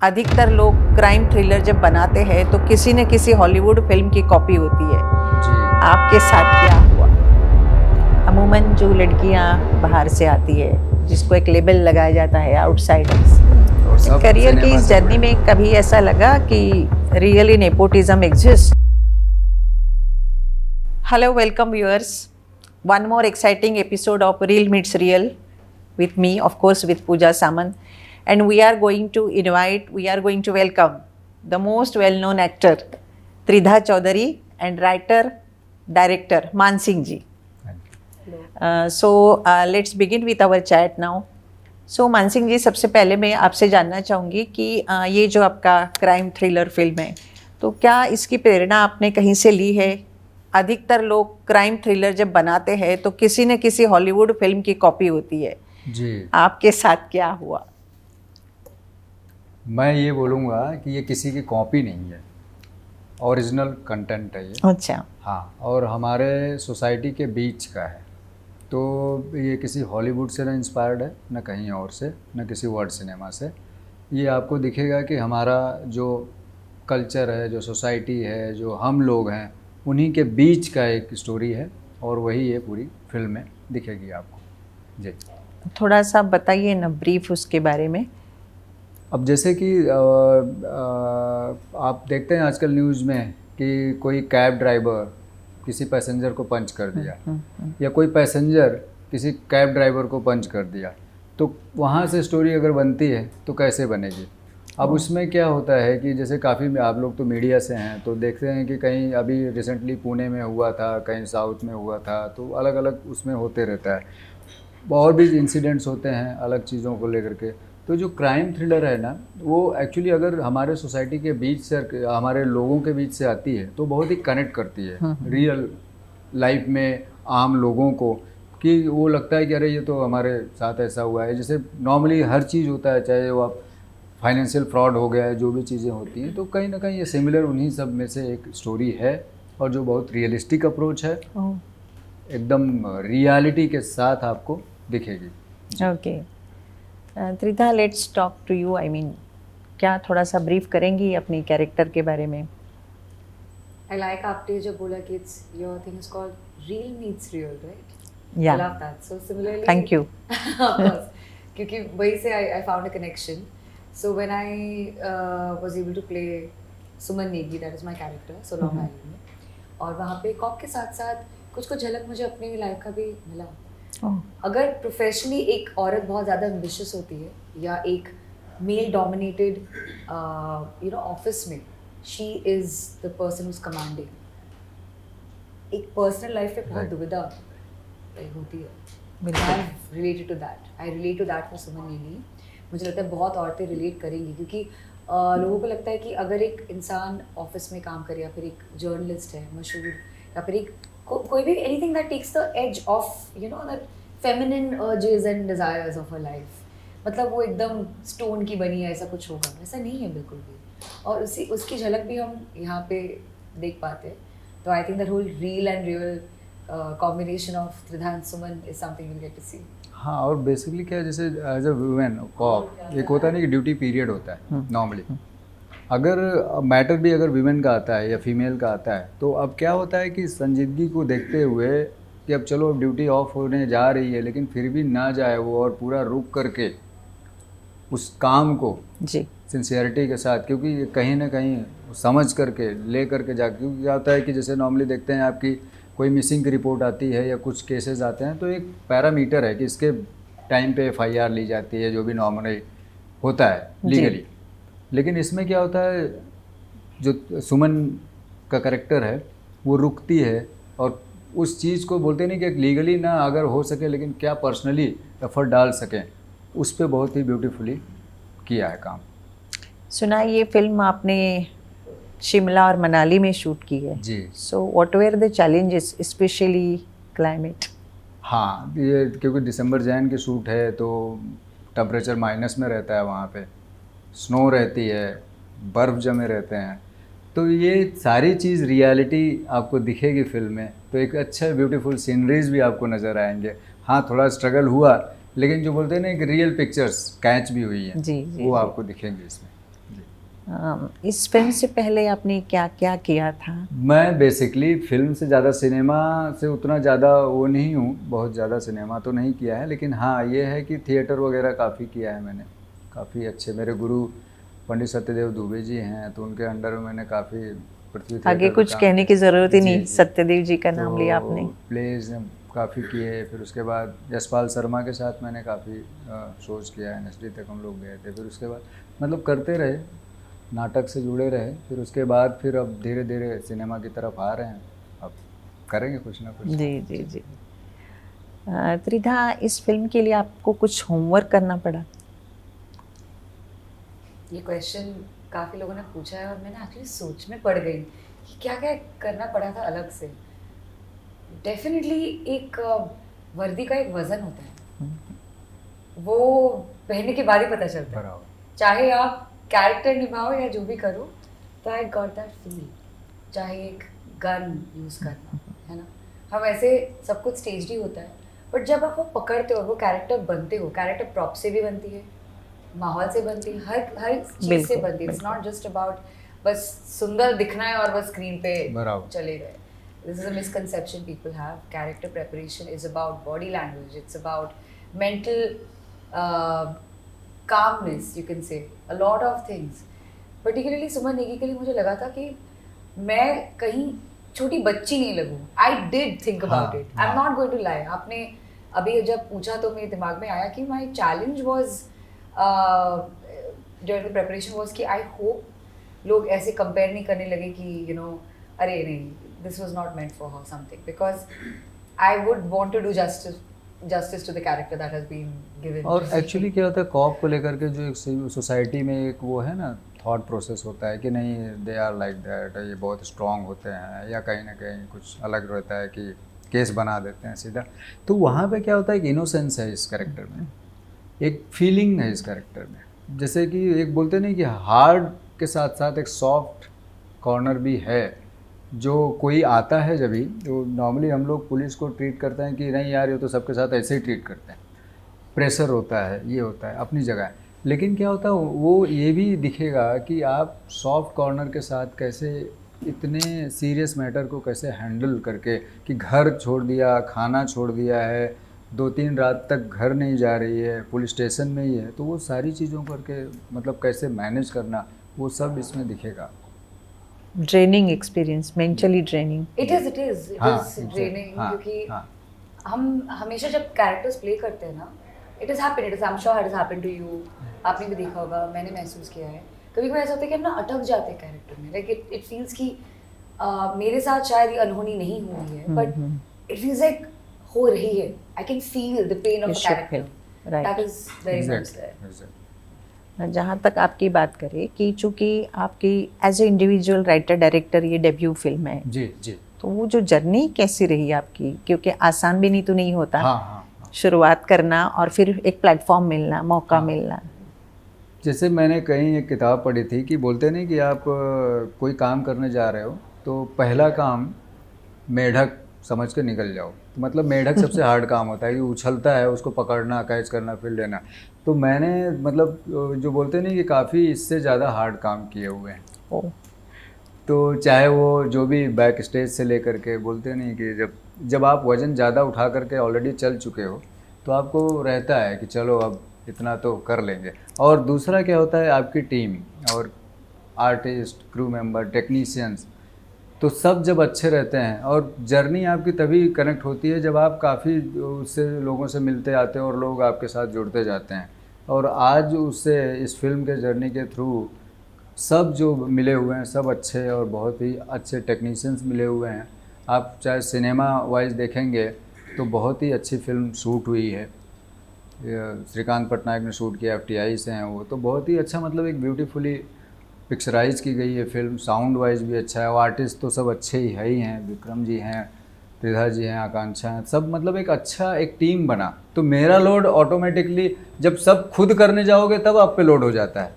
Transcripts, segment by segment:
अधिकतर लोग crime thriller जब बनाते हैं तो किसी न किसी हॉलीवुड फिल्म की कॉपी होती है जी। आपके साथ क्या हुआ? अमूमन जो लड़कियां बाहर से आती है जिसको एक लेबल लगाया जाता है आउटसाइडर्स, और सब करियर की सिनेमा इस से जर्नी जुड़े। में कभी ऐसा लगा कि really nepotism exist? Hello, welcome viewers. One more exciting episode of Real Meets Real with me, of course, with Pooja Saman. And we are going to welcome the most well-known actor, Tridha Chaudhary, and writer, director, Man Singh ji. Let's begin with our chat now. सो मान सिंह जी, सबसे पहले मैं आपसे जानना चाहूँगी कि ये जो आपका क्राइम थ्रिलर फिल्म है, तो क्या इसकी प्रेरणा आपने कहीं से ली है? अधिकतर लोग क्राइम थ्रिलर जब बनाते हैं तो किसी न किसी हॉलीवुड फिल्म की कॉपी होती है जी। आपके साथ क्या हुआ? मैं ये बोलूँगा कि ये किसी की कॉपी नहीं है, ओरिजिनल कंटेंट है ये। अच्छा। हाँ, और हमारे सोसाइटी के बीच का है, तो ये किसी हॉलीवुड से न इंस्पायर्ड है, न कहीं और से, न किसी वर्ल्ड सिनेमा से। ये आपको दिखेगा कि हमारा जो कल्चर है, जो सोसाइटी है, जो हम लोग हैं, उन्हीं के बीच का एक स्टोरी है, और वही ये पूरी फिल्म में दिखेगी आपको। जी। थोड़ा सा बताइए ना ब्रीफ उसके बारे में। अब जैसे कि आप देखते हैं आजकल न्यूज़ में कि कोई कैब ड्राइवर किसी पैसेंजर को पंच कर दिया, या कोई पैसेंजर किसी कैब ड्राइवर को पंच कर दिया, तो वहाँ से स्टोरी अगर बनती है तो कैसे बनेगी? अब उसमें क्या होता है कि जैसे काफ़ी आप लोग तो मीडिया से हैं, तो देखते हैं कि कहीं अभी रिसेंटली पुणे में हुआ था, कहीं साउथ में हुआ था, तो अलग अलग उसमें होते रहता है। और भी इंसिडेंट्स होते हैं अलग चीज़ों को लेकर के। तो जो क्राइम थ्रिलर है ना, वो एक्चुअली अगर हमारे सोसाइटी के बीच से, हमारे लोगों के बीच से आती है, तो बहुत ही कनेक्ट करती है रियल लाइफ में आम लोगों को, कि वो लगता है कि अरे ये तो हमारे साथ ऐसा हुआ है। जैसे नॉर्मली हर चीज़ होता है, चाहे वो आप फाइनेंशियल फ्रॉड हो गया है, जो भी चीज़ें होती हैं, तो कहीं ना कहीं ये सिमिलर उन्हीं सब में से एक स्टोरी है, और जो बहुत रियलिस्टिक अप्रोच है, एकदम रियलिटी के साथ आपको दिखेगी। Okay, Tridha, let's talk to you. I mean, क्या थोड़ा सा ब्रीफ करेंगी अपनी कैरेक्टर के बारे में? I like आपने जो बोला कि it's your thing is called real meets real, right? Yeah. I love that. So similarly. Thank you. Of course. क्योंकि वही से I found a connection. So when I was able to play Suman Negi, that is my character, so Long Island में, और वहाँ पे corp के साथ साथ कुछ कुछ झलक मुझे अपनी लाइफ का भी मिला। अगर प्रोफेशनली एक औरत बहुत ज़्यादा एम्बिशियस होती है, या एक मेल डोमिनेटेड ऑफिस में she is the person whose commanding, एक पर्सनल लाइफ में बहुत दुविधा होती है। I related to that for Suman Negi. मुझे लगता है बहुत औरतें रिलेट करेंगी, क्योंकि लोगों को लगता है कि अगर एक इंसान ऑफिस में काम करे, या फिर एक जर्नलिस्ट है मशहूर, या फिर एक कोई भी anything that takes the edge of that feminine urges and desires of her life, मतलब वो एकदम स्टोन की बनी है, ऐसा कुछ होगा, ऐसा नहीं है बिल्कुल भी। और उसकी झलक भी हम यहाँ पे देख पाते हैं। तो I think that whole real and real combination of Tridha and Suman is something we get to see. हाँ, और बेसिकली क्या है, जैसे एज अ वुमेन कॉप एक होता है ना कि ड्यूटी पीरियड होता है नॉर्मली। अगर मैटर भी अगर वीमेन का आता है या फीमेल का आता है, तो अब क्या होता है कि संजीदगी को देखते हुए कि अब चलो अब ड्यूटी ऑफ होने जा रही है, लेकिन फिर भी ना जाए वो, और पूरा रुक करके उस काम को जी सिंसियरिटी के साथ, क्योंकि कहीं ना कहीं समझ करके ले करके जा, क्योंकि क्या होता है कि जैसे नॉर्मली देखते हैं आपकी कोई मिसिंग की रिपोर्ट आती है या कुछ केसेस आते हैं, तो एक पैरामीटर है कि इसके टाइम पे FIR ली जाती है, जो भी नॉर्मली होता है लीगली। लेकिन इसमें क्या होता है, जो सुमन का करेक्टर है वो रुकती है, और उस चीज़ को बोलते नहीं कि लीगली ना अगर हो सके, लेकिन क्या पर्सनली एफर्ट डाल सकें, उस पर बहुत ही ब्यूटीफुली किया है काम। सुना ये फिल्म आपने शिमला और मनाली में शूट की है जी। So what were the challenges, specially climate? हाँ, ये क्योंकि दिसंबर जैन की शूट है, तो टेम्परेचर माइनस में रहता है, वहाँ पे स्नो रहती है, बर्फ़ जमे रहते हैं, तो ये सारी चीज़ रियलिटी आपको दिखेगी फिल्म में। तो एक अच्छा ब्यूटीफुल सीनरीज भी आपको नज़र आएंगे। हाँ, थोड़ा स्ट्रगल हुआ, लेकिन जो बोलते हैं ना, एक रियल पिक्चर्स कैच भी हुई है, जी, जी, वो जी। आपको दिखेंगे इसमें। इस फिल्म से पहले आपने क्या क्या किया था? मैं बेसिकली फिल्म से ज़्यादा सिनेमा से उतना ज़्यादा वो नहीं हूँ, बहुत ज़्यादा सिनेमा तो नहीं किया है, लेकिन हाँ ये है कि थिएटर वगैरह काफ़ी किया है मैंने। काफ़ी अच्छे मेरे गुरु पंडित सत्यदेव दुबे जी हैं, तो उनके अंडर में मैंने काफ़ी पृथ्वी आगे थिएटर कुछ में काम कहने की किया। ज़रूरत ही जी, नहीं, जी। सत्यदेव जी का नाम लिया तो आपने। प्लेज काफ़ी किए, फिर उसके बाद यशपाल शर्मा के साथ मैंने काफ़ी शोज किया है, एनएसडी तक हम लोग गए थे। फिर उसके बाद मतलब करते रहे, नाटक से जुड़े रहे, फिर उसके बाद फिर अब धीरे धीरे सिनेमा की तरफ आ रहे हैं, अब करेंगे कुछ ना कुछ। जी जी जी। त्रिधा, इस फिल्म के लिए आपको कुछ होमवर्क करना पड़ा? ये क्वेश्चन काफ़ी लोगों ने पूछा है और मैंने एक्चुअली सोच में पड़ गई कि क्या क्या करना पड़ा था अलग से। डेफिनेटली एक वर्दी का एक वज़न होता है, वो पहनने के बाद ही पता चलता है। बराबर। चाहे आप कैरेक्टर निभाओ या जो भी करो, तो आई गॉट दैट फील। चाहे एक गन यूज़ करना, है ना, हम ऐसे सब कुछ स्टेज्ड ही होता है, बट जब आप वो पकड़ते हो और वो कैरेक्टर बनते हो, कैरेक्टर प्रॉप से भी बनती है, माहौल से बनती है, हर चीज़ से बिल्कुल, बनती है। इट्स बिल्कुल। नॉट जस्ट अबाउट बस सुंदर दिखना है और बस स्क्रीन पे बराबर। चले गए। This is a misconception people have. Character preparation is about body language. It's about mental calmness, you can say. A lot of things. Particularly सुमन नेगी के लिए मुझे लगा था कि मैं कहीं छोटी बच्ची नहीं लगूं. I did think about it. I'm not going to lie. आपने अभी जब पूछा तो मेरे दिमाग में आया कि my challenge was during the preparation was कि I hope लोग ऐसे compare नहीं करने लगे कि you know अरे नहीं, this was not meant for her something, because I would want to do justice to the character that has been given. और एक्चुअली क्या होता है, कॉप को लेकर के जो एक सोसाइटी में एक वो है ना थॉट प्रोसेस होता है कि नहीं दे आर लाइक दैट, ये बहुत स्ट्रांग होते हैं, या कहीं ना कहीं कुछ अलग रहता है कि केस बना देते हैं सीधा। तो वहाँ पे क्या होता है, एक इनोसेंस है इस कैरेक्टर में, एक फीलिंग है इस कैरेक्टर में। जैसे कि एक बोलते नहीं कि हार्ड के साथ साथ एक सॉफ्ट कॉर्नर भी है। जो कोई आता है जब भी, तो नॉर्मली हम लोग पुलिस को ट्रीट करते हैं कि नहीं यार ये तो सबके साथ ऐसे ही ट्रीट करते हैं, प्रेशर होता है, ये होता है, अपनी जगह है। लेकिन क्या होता है, वो ये भी दिखेगा कि आप सॉफ्ट कॉर्नर के साथ कैसे इतने सीरियस मैटर को कैसे हैंडल करके, कि घर छोड़ दिया, खाना छोड़ दिया है, 2-3 रात तक घर नहीं जा रही है, पुलिस स्टेशन में ही है, तो वो सारी चीज़ों करके मतलब कैसे मैनेज करना, वो सब इसमें दिखेगा। Draining experience, mentally draining. It is हाँ, draining, हाँ, क्योंकि हाँ, हम हमेशा जब कैरेक्टर्स प्ले करते हैं ना, it has happened, I'm sure it has happened to you, आपने भी देखा होगा, मैंने महसूस किया है। कभी कभी ऐसा होता है कि हम ना अटक जाते हैं कैरेक्टर में, लाइक इट फील्स कि मेरे साथ शायद ये अनहोनी नहीं हुई है, बट इट फील्स लाइक हो रही है। I can feel the pain of character, right. That is very much there. exactly. जहाँ तक आपकी बात करें कि चूँकि आपकी as a individual writer director ये डेब्यू फिल्म है, जी जी। तो वो जो जर्नी कैसी रही आपकी? क्योंकि आसान भी नहीं तो नहीं होता हाँ हाँ हाँ। शुरुआत करना और फिर एक प्लेटफॉर्म मिलना, मौका हाँ। मिलना। जैसे मैंने कहीं एक किताब पढ़ी थी कि बोलते नहीं कि आप कोई काम करने जा रहे हो तो पहला काम मेढक समझ के निकल जाओ। तो मतलब मेढक सबसे हार्ड काम होता है कि उछलता है, उसको पकड़ना, कैच करना, फिर लेना। तो मैंने मतलब जो बोलते नहीं कि काफ़ी इससे ज़्यादा हार्ड काम किए हुए हैं। ओ, तो चाहे वो जो भी बैक स्टेज से लेकर के, बोलते नहीं कि जब आप वज़न ज़्यादा उठा करके ऑलरेडी चल चुके हो तो आपको रहता है कि चलो अब इतना तो कर लेंगे। और दूसरा क्या होता है, आपकी टीम और आर्टिस्ट, क्रू मेंबर, टेक्नीशियंस, तो सब जब अच्छे रहते हैं और जर्नी आपकी तभी कनेक्ट होती है जब आप काफ़ी उससे लोगों से मिलते आते हैं और लोग आपके साथ जुड़ते जाते हैं। और आज उससे इस फिल्म के जर्नी के थ्रू सब जो मिले हुए हैं सब अच्छे और बहुत ही अच्छे टेक्नीशियंस मिले हुए हैं। आप चाहे सिनेमा वाइज देखेंगे तो बहुत ही अच्छी फिल्म शूट हुई है, श्रीकांत पटनायक ने शूट किया, FTI से हैं वो, तो बहुत ही अच्छा मतलब एक ब्यूटीफुली पिक्चराइज की गई है फिल्म। साउंड वाइज भी अच्छा है, वो आर्टिस्ट तो सब अच्छे ही है ही हैं, विक्रम जी हैं, त्रिधा जी हैं, आकांक्षा हैं, सब मतलब एक अच्छा एक टीम बना। तो मेरा लोड ऑटोमेटिकली जब सब खुद करने जाओगे तब आप पे लोड हो जाता है,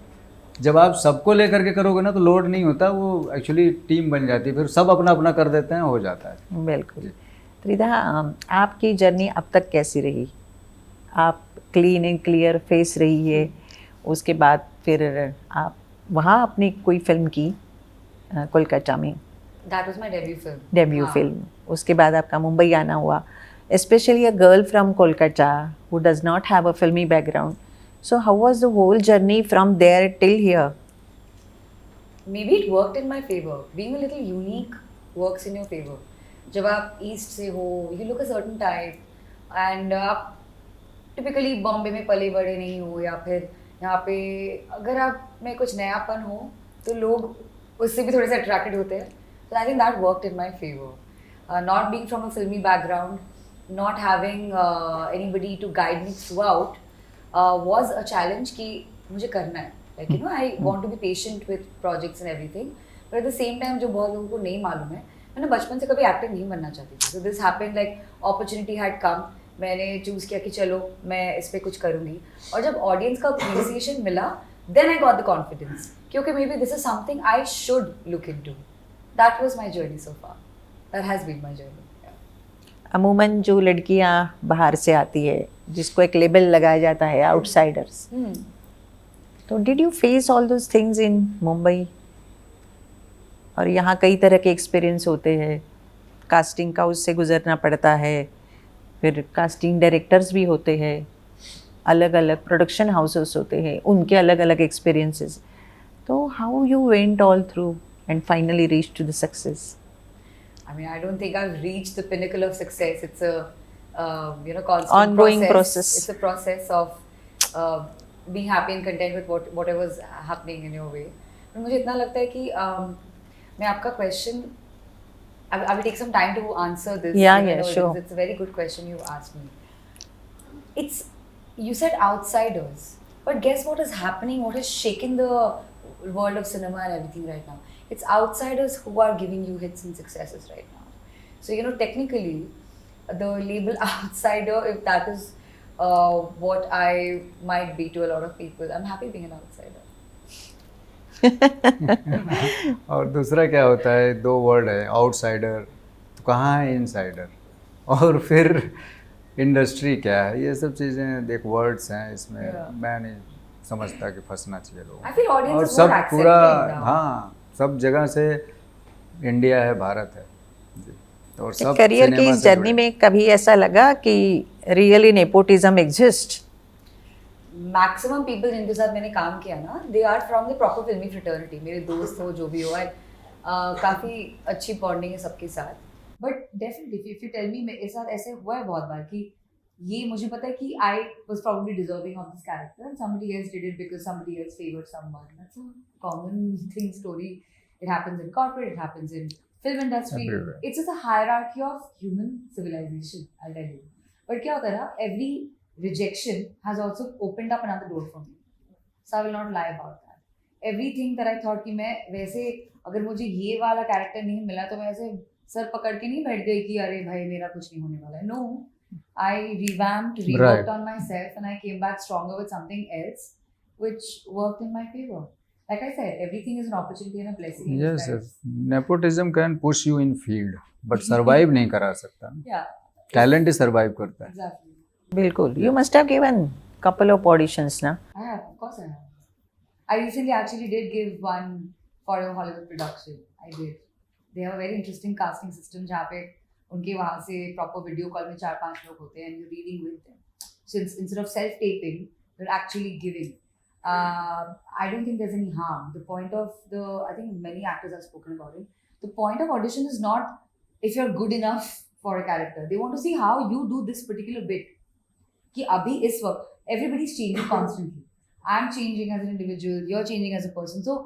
जब आप सबको लेकर के करोगे ना तो लोड नहीं होता, वो एक्चुअली टीम बन जाती है, फिर सब अपना अपना कर देते हैं, हो जाता है। बिल्कुल। त्रिधा, आपकी जर्नी अब तक कैसी रही? आप क्लीन एंड क्लियर फेस रही है, उसके बाद फिर आप वहाँ आपने कोई फिल्म की कोलकाता में, That was my debut film. Debut हाँ. फिल्म. उसके बाद आपका मुंबई आना हुआ. Especially a girl from Kolkata who does not have a filmy background. So how was the whole journey from there till here? Maybe it worked in my favor. Being a little unique works in your favor. जब आप east से हो, you look a certain type, and आप typically Bombay में पले बड़े नहीं हो, या फिर यहाँ पे अगर आप में कुछ नयापन हो तो लोग उससे भी थोड़े से अट्रैक्टेड होते हैं. So I think that worked in my favor. Not being from a filmy background, not having anybody to guide me throughout was a challenge कि मुझे करना है. Like you know, I want to be patient with projects and everything, but at the same time जो बहुत लोगों को नहीं मालूम है, मैंने बचपन से कभी एक्टर नहीं बनना चाहती थी. So this happened like opportunity had come. मैंने चूज किया कि चलो मैं इस पे कुछ करूँगी, और जब ऑडियंस का अप्रिसिएशन मिला, then I got the confidence क्योंकि maybe this is something I should look into. That was my journey so far. That has been my journey. अमूमन जो लड़कियाँ बाहर से आती है जिसको एक लेबल लगाया जाता है आउटसाइडर्स, तो did you face all those things in Mumbai? और यहाँ कई तरह के एक्सपीरियंस होते हैं, कास्टिंग का उससे गुजरना पड़ता है, फिर कास्टिंग डायरेक्टर्स भी होते हैं, अलग अलग प्रोडक्शन हाउसेस होते हैं, उनके अलग अलग एक्सपीरियंसेस. तो how you went all through and finally reach to the success? I mean, I don't think I've reached the pinnacle of success. It's a constant Ongoing process. It's a process of being happy and content with whatever's happening in your way. पर मुझे इतना लगता है कि मैं आपका question, I will take some time to answer this. Yeah, you know, sure. It's a very good question you asked me. You said outsiders, but guess what is happening? What has shaken the world of cinema and everything right now? It's outsiders who are giving you hits and successes right now. So technically, the label outsider, if that is what I might be to a lot of people, I'm happy being an outsider. और दूसरा क्या होता है, दो word है, outsider, तो कहाँ है इनसाइडर, और फिर इंडस्ट्री क्या है, ये सब चीज़ें एक वर्ड्स हैं इसमें. मैं नहीं समझता कि फंसना चाहिए लोगों. I feel audience और is सब more accepting पूरा, now. हाँ, सब जगह से इंडिया है, भारत है जी. और सब करियर की सिनेमा इस से जर्नी जुड़े. में कभी ऐसा लगा कि really nepotism exist? Maximum people जिनके साथ मैंने काम किया ना, they are from the proper फिल्मी फ्रेटर्निटी. मेरे दोस्त हो, जो भी हो, काफ़ी अच्छी बॉन्डिंग है सबके साथ. But definitely if you tell me, मेरे साथ ऐसे हुआ है बहुत बार कि ये मुझे पता है कि I was probably deserving of this character and somebody else did it because somebody else favoured someone. That's a common thing story. It happens in corporate, it happens in film industry. Everywhere. It's just a hierarchy of human civilization, I'll tell you. But क्या होता है ना, every rejection has also opened up another door for me. So I will not lie about that. Everything that I thought कि मैं वैसे, अगर मुझे ये वाला कैरेक्टर नहीं मिला तो मैं ऐसे सर पकड़ के नहीं बैठ गई कि अरे भाई मेरा कुछ नहीं होने वाला है. No, I revamped, reworked on myself, and I came back stronger with something else, which worked in my favor. Like I said, everything is an opportunity and a blessing. in Yes, disguise. yes. Nepotism can push you in field, but survive नहीं करा सकता. Yeah. Talent ही survive करता है. Exactly. बिल्कुल. You must have given couple of auditions ना? I have, of course I have. I recently actually did give one for a Hollywood production. I did. They have a very interesting casting system जहाँ पे उनके वहाँ से proper video call में 4-5 लोग होते हैं and you're reading with them. So instead of self-taping, you're actually giving. I don't think there's any harm. The point of I think many actors have spoken about it. The point of audition is not if you're good enough for a character. They want to see how you do this particular bit. कि अभी इस वक्त everybody's changing constantly. I'm changing as an individual. You're changing as a person. So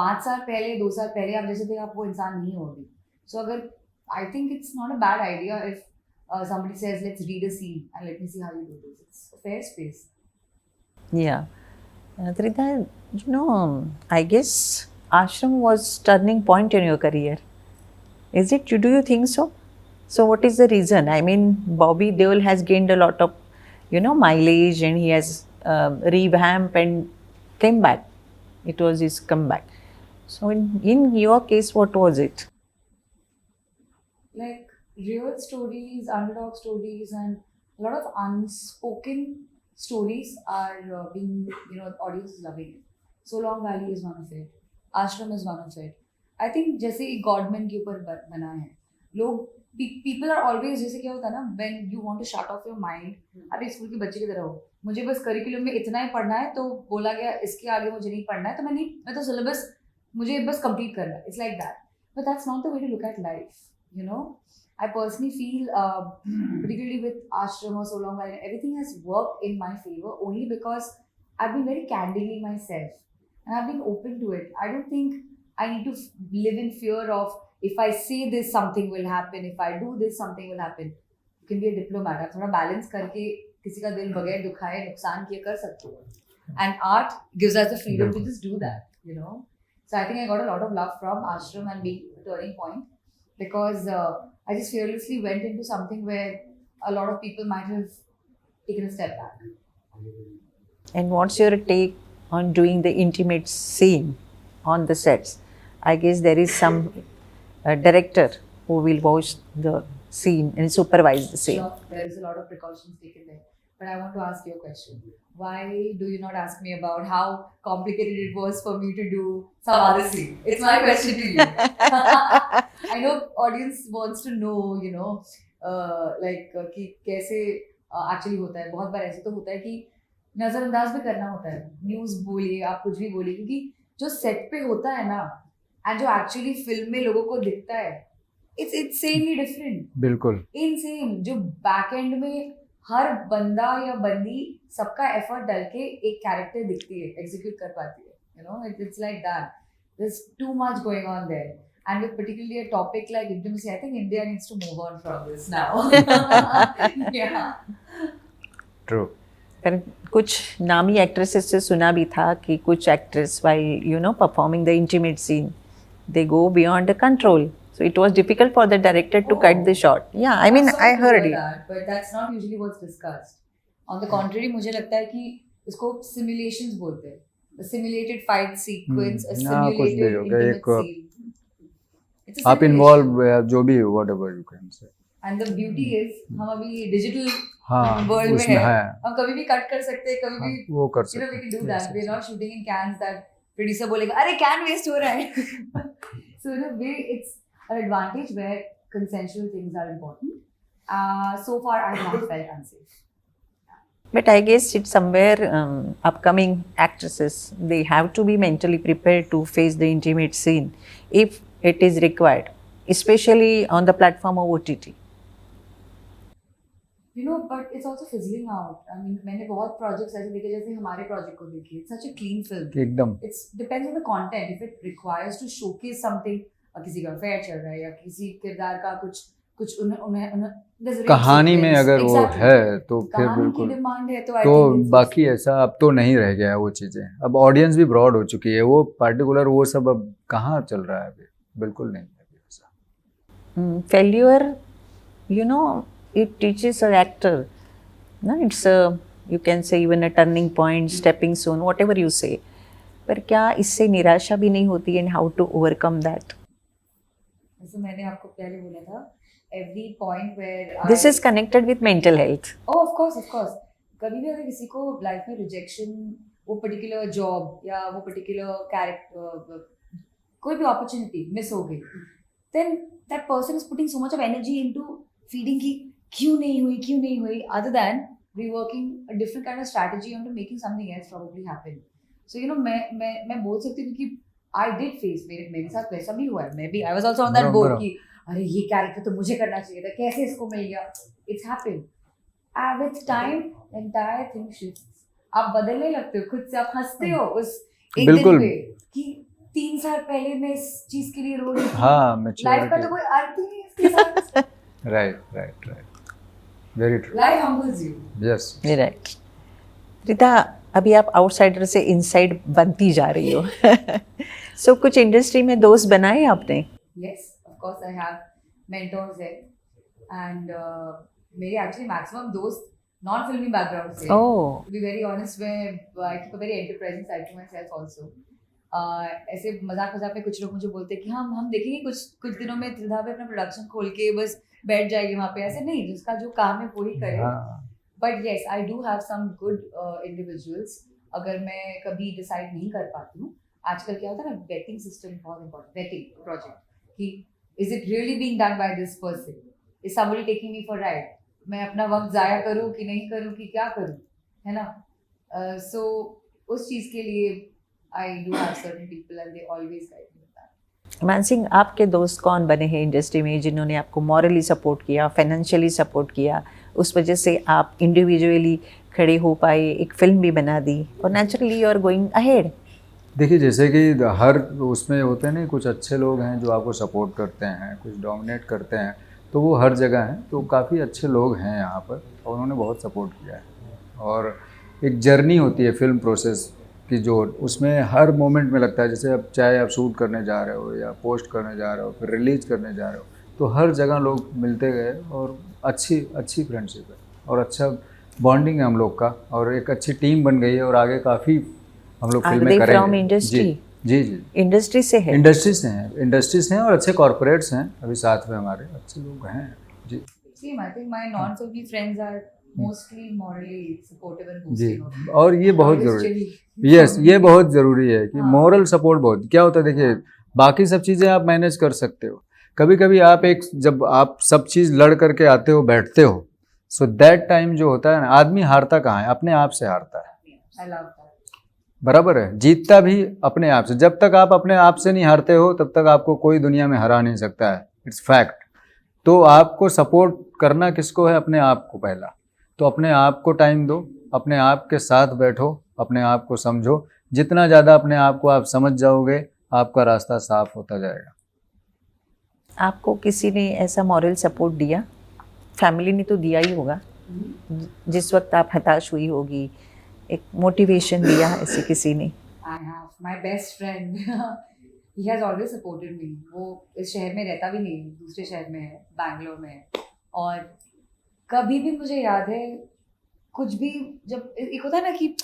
5 साल पहले, 2 साल पहले आप जैसे थे, आप वो इंसान नहीं हो अभी. So अगर I think it's not a bad idea if somebody says let's read a scene and let me see how you do this. It's a fair space. Yeah. Trita, I guess ashram was turning point in your career. Is it? Do you think so? So what is the reason? I mean, Bobby Deol has gained a lot of, mileage, and he has revamped and came back. It was his comeback. So in your case, what was it? Like real stories, underdog stories, and a lot of unspoken stories are being, audience is loving it. So Long Valley is one of it. Ashram is one of it. I think जैसे godman के ऊपर बना है लोग people are always जैसे क्या होता है ना when you want to shut off your mind आप एक स्कूल के बच्चे की तरह हो मुझे बस करिकुलम में इतना ही पढ़ना है तो बोला गया इसके आगे मुझे नहीं पढ़ना है तो मैं तो सिलेबस मुझे बस कंप्लीट करना है it's like that but that's not the way to look at life you know I personally feel, particularly with Ashram or So Long Valley, everything has worked in my favor only because I've been very candidly myself and I've been open to it. I don't think I need to live in fear of if I say this, something will happen. If I do this, something will happen. You can be a diplomat. आप थोड़ा balance करके किसी का दिल बगैर दुखाए नुकसान किए कर सकते हो. And art gives us the freedom to just do that, you know. So I think I got a lot of love from Ashram and being a turning point because I just fearlessly went into something where a lot of people might have taken a step back. And what's your take on doing the intimate scene on the sets? I guess there is some director who will watch the scene and supervise the scene. Sure, there is a lot of precautions taken there. But I want to ask you a question. Why do you not ask me about how complicated it was for me to do some other scene? It's my question to you. I know audience wants to know, you know, कि कैसे actually होता है. बहुत बार ऐसे तो होता है कि नजरअंदाज भी करना होता है. न्यूज़ बोलिए, आप कुछ भी बोलिए, क्योंकि जो सेट पे होता है ना, and जो actually फिल्म में लोगों को दिखता है, it's insanely different. बिल्कुल Insane. जो बैक एंड में हर बंदा या बंदी सबका एफर्ट डाल के एक कैरेक्टर दिखती है एग्जीक्यूट कर पाती है you know it's like that there is too much going on there and with particularly a topic like intimacy I think India needs to move on from this now या ट्रू पर कुछ नामी एक्ट्रेसेस से सुना भी था कि कुछ actress while you know performing the intimate scene they go beyond the control. So it was difficult for the director to cut the shot. Yeah, I mean, I heard it. But that's not usually what's discussed. On the contrary, मुझे लगता है कि इसको simulations बोलते हैं. A simulated fight sequence, a simulated intimate scene. It's a आप involve जो भी whatever you can say. And the beauty is हम अभी डिजिटल हाँ, वर्ल्ड में उसमें है है. हम कभी भी कट कर सकते हैं कभी भी वो कर you know we सकते can do हैं. that. We're not shooting in cans that producer बोलेगा अरे can waste हो रहा है. So in a way it's an advantage where consensual things are important. So far, I have not felt unsafe. But I guess it's somewhere upcoming actresses, they have to be mentally prepared to face the intimate scene if it is required, especially on the platform of OTT. You know, but it's also fizzling out. I mean, मैंने बहुत projects ऐसे देखे जैसे हमारे project को देखिए. It's such a clean film. एकदम. It depends on the content. If it requires to showcase something, किसी का affair चल रहा है या किसी किरदार का कुछ उन्हें कहानी में अगर वो है तो फिर बिल्कुल डिमांड है तो बाकी ऐसा अब तो नहीं रह गया है वो चीज़ें. अब ऑडियंस भी ब्रॉड हो चुकी है. वो पार्टिकुलर वो सब अब कहाँ चल रहा है अभी. बिल्कुल नहीं है ऐसा. Failure, you know, it teaches an actor. No, it's you can say even a turning point, stepping stone, whatever you say. पर क्या इससे निराशा भी नहीं होती and how to overcome that? जैसे मैंने आपको पहले बोला था every point where This is connected with mental health. Oh, of course. कभी भी अगर किसी को लाइफ में रिजेक्शन वो पर्टिकुलर जॉब या वो पर्टिकुलर कैरेक्टर कोई भी अपॉर्चुनिटी मिस हो गई then that person is putting so much of energy into feeding कि क्यों नहीं हुई other than reworking a different kind of strategy onto making something else probably happen. So you know मैं बोल सकती हूँ कि I did face मेरे साथ वैसा भी हुआ है. मैं भी I was also on that boat कि अरे ये कैरेक्टर तो मुझे करना चाहिए था कैसे इसको मिल गया. It's happened. With time entire thing shifts. आप बदलने लगते हो खुद से. आप हंसते हो उस एक दिन पे कि 3 साल पहले मैं इस चीज के लिए रो रही थी. हाँ, लाइफ का तो कोई अर्थ ही नहीं इसके साथ. Right very true. Life humbles you. Yes right. Rita, अभी आप आउटसाइडर से इनसाइड बनती जा रही हो. सो कुछ इंडस्ट्री में दोस्त बनाए आपने? Yes, of course I have mentors there and मेरे actually maximum दोस्त non filmy background से. Oh. To be very honest, I keep a very enterprising side to myself also. ऐसे मजाक में कुछ लोग मुझे बोलते हैं कि हम देखेंगे कुछ दिनों में त्रिधा पे अपना प्रोडक्शन खोल के बस बैठ जाएगी वहाँ पे. ऐसे नहीं, जिसका जो काम है वो ही करे. But yes, I do have some good individuals. अगर मैं कभी डिसाइड नहीं कर पाती हूँ, आजकल क्या होता है ना, वेटिंग सिस्टम बहुत इंपॉर्टेंट, वेटिंग प्रोजेक्ट कि is it really being done by this person, is somebody taking me for ride, मैं अपना वक्त जाया करूँ कि नहीं करूँ कि क्या करूँ, है ना. सो उस चीज़ के लिए I do have certain people and they always guide me. Mansingh, आपके दोस्त कौन बने हैं इंडस्ट्री में जिन्होंने आपको मॉरली सपोर्ट किया, फाइनेंशियली सपोर्ट किया, उस वजह से आप इंडिविजुअली खड़े हो पाए, एक फिल्म भी बना दी और naturally you are going ahead? देखिए, जैसे कि हर उसमें होते हैं ना, कुछ अच्छे लोग हैं जो आपको सपोर्ट करते हैं, कुछ डोमिनेट करते हैं, तो वो हर जगह हैं. तो काफ़ी अच्छे लोग हैं यहाँ पर और उन्होंने बहुत सपोर्ट किया है. और एक जर्नी होती है फिल्म प्रोसेस की, जो उसमें हर मोमेंट में लगता है, जैसे अब चाहे आप शूट करने जा रहे हो या पोस्ट करने जा रहे हो, फिर रिलीज करने जा रहे हो, तो हर जगह लोग मिलते गए और अच्छी फ्रेंडशिप है और अच्छा बॉन्डिंग है हम लोग का, और एक अच्छी टीम बन गई है और आगे काफ़ी हम लोग फिल्में करेंगे. From industry? जी जी, इंडस्ट्री से है? इंडस्ट्री से हैं और अच्छे कॉर्पोरेट्स हैं अभी साथ में, हमारे अच्छे लोग हैं जी. Same, I think my non-filmy friends are mostly morally supportive and ji, boosting. और ये बहुत Always ज़रूरी chill. है. यस, ये बहुत ज़रूरी है कि हाँ. मोरल सपोर्ट बहुत क्या होता है. देखिए, बाकी सब चीज़ें आप मैनेज कर सकते हो, कभी कभी आप जब आप सब चीज़ लड़ करके आते हो, बैठते हो, सो दैट टाइम जो होता है ना, आदमी हारता कहाँ है, अपने आप से हारता है. I love that. बराबर है, जीतता भी अपने आप से. जब तक आप अपने आप से नहीं हारते हो, तब तक आपको कोई दुनिया में हरा नहीं सकता है. It's fact. तो आपको सपोर्ट करना किसको है? अपने आप को पहला. तो अपने आप को टाइम दो, अपने आप के साथ बैठो, अपने आप को समझो. जितना ज़्यादा अपने आप को आप समझ जाओगे, आपका रास्ता साफ होता जाएगा. आपको किसी ने ऐसा मॉरल सपोर्ट दिया? फैमिली ने तो दिया ही होगा, जिस वक्त आप हताश हुई होगी, एक मोटिवेशन दिया ऐसे किसी ने? I have my best friend. He has always supported me. वो इस शहर में रहता भी नहीं, दूसरे शहर में है, बैंगलोर में है. और कभी भी मुझे याद है, कुछ भी जब एक होता है ना कि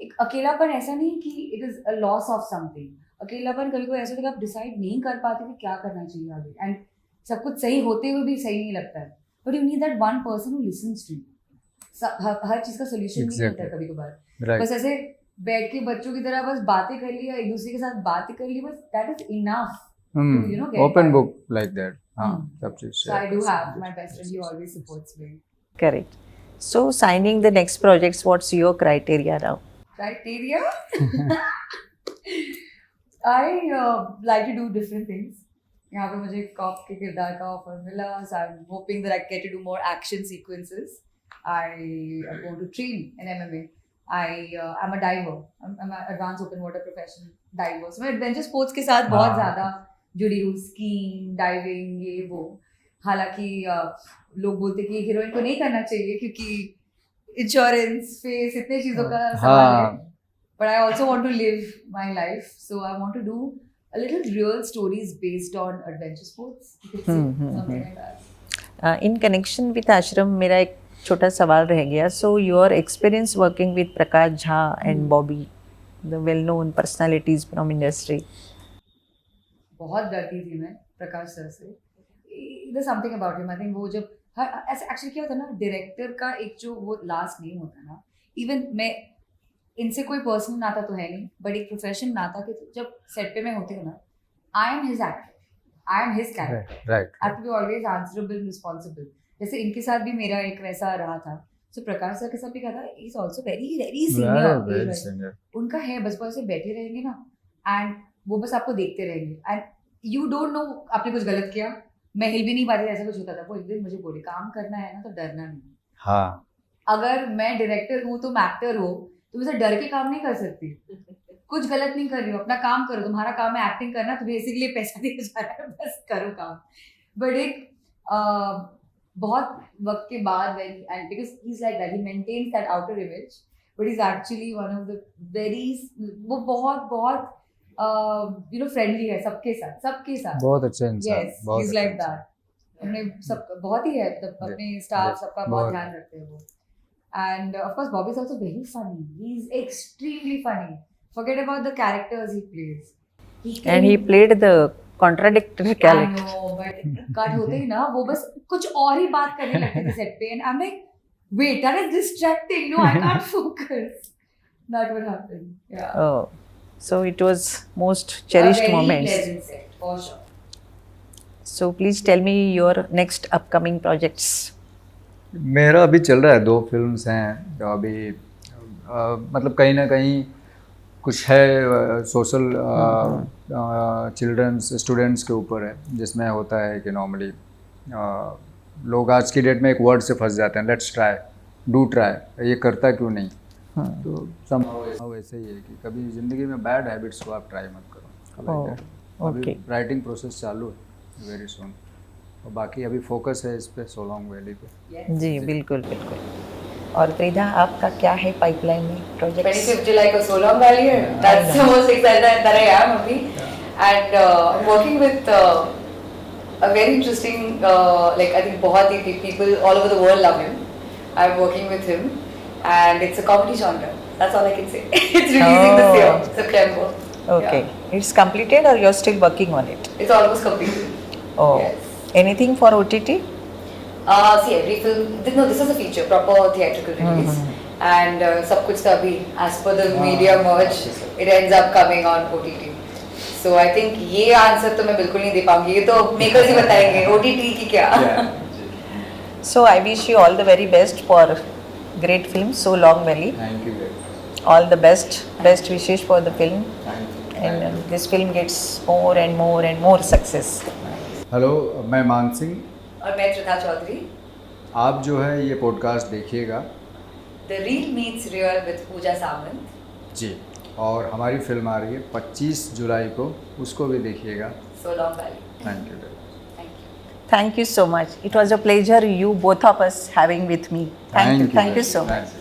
एक अकेलापन, ऐसा नहीं कि it is a loss of something. अकेलापन कभी कोई ऐसा होता है कि आप डिसाइड नहीं कर पाते कि क्या करना चाहिए आगे, एंड सब कुछ सही होते हुए भी सही नहीं लगता है. But you need that one person who listens to you. हर चीज़ का सोल्यूशन नहीं होता है कभी कभार. राइट. बस ऐसे बैठ के बच्चों की तरह बस बातें कर लिया, एक दूसरे के साथ बातें कर ली, बस that is enough. Open book like that. हाँ, सब चीज़. So I do have my best friend. He always supports me. Correct. So signing the next projects, what's your criteria now? Criteria? I like to do different things. यहाँ पे मुझे corp के किरदार का offer मिला, so I'm hoping that I get to do more action sequences. I am going to train in MMA. I'm a diver. I'm an advanced open water professional diver. So मैं adventure sports के साथ बहुत ज़्यादा जुड़ी हूँ, skiing, diving, ये वो. हालांकि लोग बोलते कि हीरोइन को नहीं करना चाहिए क्योंकि इंश्योरेंस, फेस, इतने चीज़ों का सवाल है. But I also want to live my life, so I want to do a little real stories based on adventure sports. You could say something like that. In connection with Ashram, मेरा एक छोटा सवाल रह गया. So your experience working with Prakash Jha and Bobby, the well-known personalities from industry. बहुत डरती थी मैं प्रकाश सर से. There's something about him. I think वो जब ऐसे एक्चुअली क्या होता है ना, डायरेक्टर का एक जो वो लास्ट नेम होता है ना, इवन मैं इनसे कोई पर्सनल नाता तो है नहीं, बट एक प्रोफेशनल नाता के जब सेट पे मैं होती हूँ ना, I am his actor, I am his character. Right. I have to be always answerable and responsible. जैसे इनके साथ भी मेरा एक वैसा रहा था. सो प्रकाश सर के साथ भी कहा था, he is also very very senior. उनका है बस ऐसे बैठे रहेंगे ना, एंड वो बस आपको देखते रहेंगे, एंड यू डोंट नो आपने कुछ गलत किया. मैं हिल भी नहीं पाती, ऐसा कुछ होता था. वो एक दिन मुझे बोले, काम करना है ना तो डरना नहीं. हाँ, अगर मैं डायरेक्टर हूँ, तुम एक्टर हो, तुम ऐसे डर के काम नहीं कर सकती. कुछ गलत नहीं कर रही हो, अपना काम करो. तुम्हारा काम है एक्टिंग करना, तुम्हें इसी के लिए पैसा दिया जा रहा है, बस करो काम. बट एक बहुत वक्त के बाद, and because he is like that, he maintains that outer image, but he is actually one of the very, वो बहुत बहुत फ्रेंडली है सबके साथ. बहुत अच्छा इंसान. Yes, he's like that. हमने सब बहुत ही है, मतलब अपने स्टाफ सबका बहुत ध्यान रखते हैं वो. And of course, Bobby is also very funny. He's extremely funny. Forget about the characters he plays. And he played the contradictory character. I know, but cut होते ही ना, वो बस कुछ और ही बात करने लगते थे सेट पे, and I'm like, wait, that is distracting. No, I can't focus. That would happen. Yeah. Oh, so it was most cherished A very moments. pleasant set, for sure. So please tell me your next upcoming projects. मेरा अभी चल रहा है 2 films हैं जो अभी मतलब कहीं ना कहीं कुछ है सोशल चिल्ड्रंस स्टूडेंट्स के ऊपर है, जिसमें होता है कि नॉर्मली लोग आज की डेट में एक वर्ड से फंस जाते हैं, लेट्स ट्राई, डू ट्राई, ये करता क्यों नहीं। तो somehow ऐसे ही है कि कभी ज़िंदगी में बैड हैबिट्स को आप ट्राई मत करो। Oh, अभी okay. राइटिंग प्रोसेस चालू है वेरी सून, और बाकी अभी फोकस है इस पे सोलोंग वैली पे। Yes. जी बिल्कुल बिल्कुल। और प्रीधा आपका क्या है पाइपलाइन में प्रोजेक्ट्स? 25th July को So Long Valley है. That's the most excited that I am अभी. And I'm working with a very interesting, like I think बहुत ही people all over the world love him. I'm working with him, and it's a comedy genre. That's all I can say. It's releasing this year, September. Okay. Yeah. It's completed or you're still working on it? It's almost completed. Oh. Yes. Anything for OTT? See, every film. No, this is a feature, proper theatrical release, and सब कुछ तो अभी as per the media merge, it ends up coming on OTT. So I think ये answer तो मैं बिल्कुल नहीं दे पाऊंगी, ये तो मेकर्स ही बताएंगे OTT की क्या. So I wish you all the very best for great film So Long Valley. Thank you very much. All the best wishes for the film, thank you. and this film gets more and more and more success. Hello, मैं मान सिंह। और मैं त्रिधा चौधरी. आप जो है ये podcast देखिएगा The Real Meets Real with Pooja Samant. जी, और हमारी फिल्म आ रही है 25 जुलाई को, उसको भी देखिएगा। So Long Valley. Thank you very much. Thank you. Thank you so much. It was a pleasure you both of us having with me. Thank you so much.